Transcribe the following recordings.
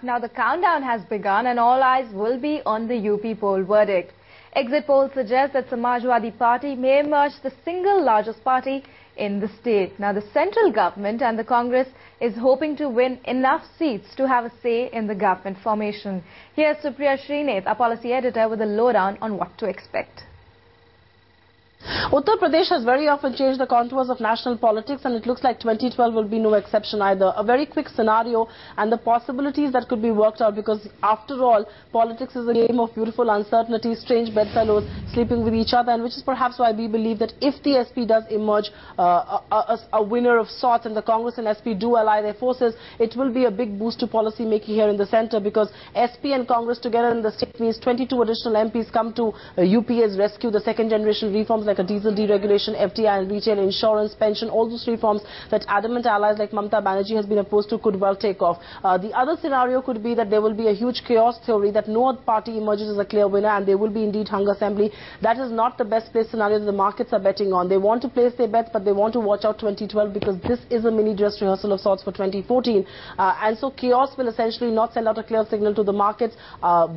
Now the countdown has begun and all eyes will be on the UP poll verdict. Exit polls suggest that Samajwadi Party may emerge the single largest party in the state. Now the central government and the Congress is hoping to win enough seats to have a say in the government formation. Here's Supriya Srinath, our policy editor, with a lowdown on what to expect. Uttar Pradesh has very often changed the contours of national politics, and it looks like 2012 will be no exception either. A very quick scenario and the possibilities that could be worked out, because after all, politics is a game of beautiful uncertainty, strange bedfellows sleeping with each other, and which is perhaps why we believe that if the SP does emerge a winner of sorts and the Congress and SP do ally their forces, it will be a big boost to policy making here in the centre, because SP and Congress together in the state means 22 additional MPs come to UPA's rescue. The second generation reforms like a diesel deregulation, FDI and retail insurance, pension, all those reforms that adamant allies like Mamata Banerjee has been opposed to could well take off. The other scenario could be that there will be a huge chaos theory, that no party emerges as a clear winner and there will be indeed hung assembly. That is not the best place scenario that the markets are betting on. They want to place their bets, but they want to watch out 2012, because this is a mini dress rehearsal of sorts for 2014. And so chaos will essentially not send out a clear signal to the markets,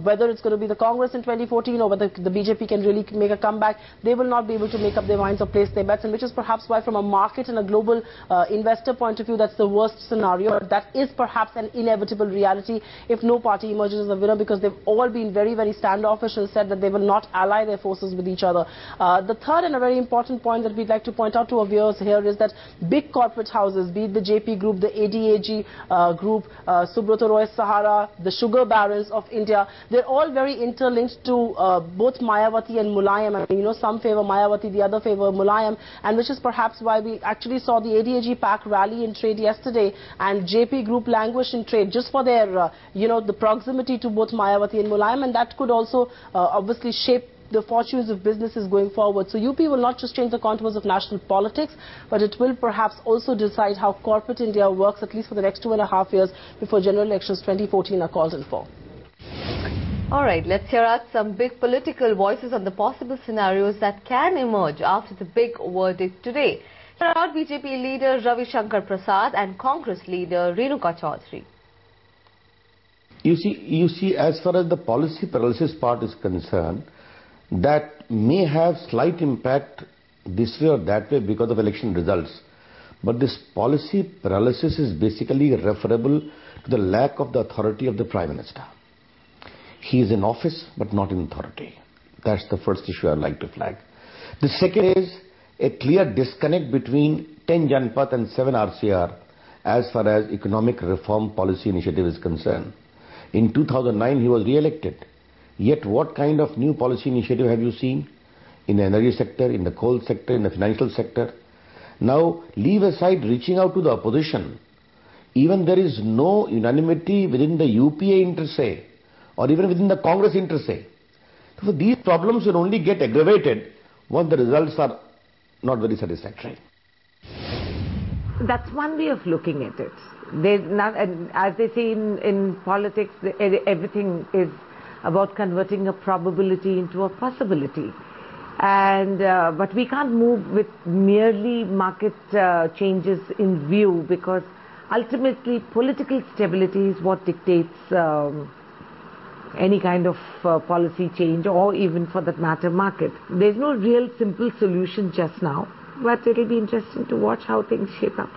whether it's going to be the Congress in 2014 or whether the BJP can really make a comeback. They will not be able to make up their minds or place their bets, and which is perhaps why from a market and a global investor point of view, that's the worst scenario. But that is perhaps an inevitable reality if no party emerges as a winner, because they've all been very, very standoffish and said that they will not ally their forces with each other. The third and a very important point that we'd like to point out to our viewers here is that big corporate houses, be it the JP Group, the ADAG Group, Subrata Roy Sahara, the sugar barons of India, they're all very interlinked to both Mayawati and Mulayam. I mean, some favour Mayawati, the other favour Mulayam, and which is perhaps why we actually saw the ADAG pack rally in trade yesterday and JP Group languish in trade just for their, the proximity to both Mayawati and Mulayam, and that could also obviously shape the fortunes of businesses going forward. So UP will not just change the contours of national politics, but it will perhaps also decide how corporate India works, at least for the next 2.5 years before general elections 2014 are called in for. All right, let's hear out some big political voices on the possible scenarios that can emerge after the big verdict today. Hear out BJP leader Ravi Shankar Prasad and Congress leader Renuka Chaudhary. You see, as far as the policy paralysis part is concerned, that may have slight impact this way or that way because of election results. But this policy paralysis is basically referable to the lack of the authority of the Prime Minister. He is in office but not in authority. That's the first issue I'd like to flag. The second is a clear disconnect between 10 Janpath and 7 RCR as far as economic reform policy initiative is concerned. In 2009 he was re-elected. Yet what kind of new policy initiative have you seen in the energy sector, in the coal sector, in the financial sector? Now leave aside reaching out to the opposition. Even there is no unanimity within the UPA inter se, or even within the Congress inter se. So these problems will only get aggravated once the results are not very satisfactory. That's one way of looking at it. As they say in politics, everything is about converting a probability into a possibility. But we can't move with merely market changes in view, because ultimately political stability is what dictates any kind of policy change, or even for that matter market. There's no real simple solution just now, but it'll be interesting to watch how things shape up.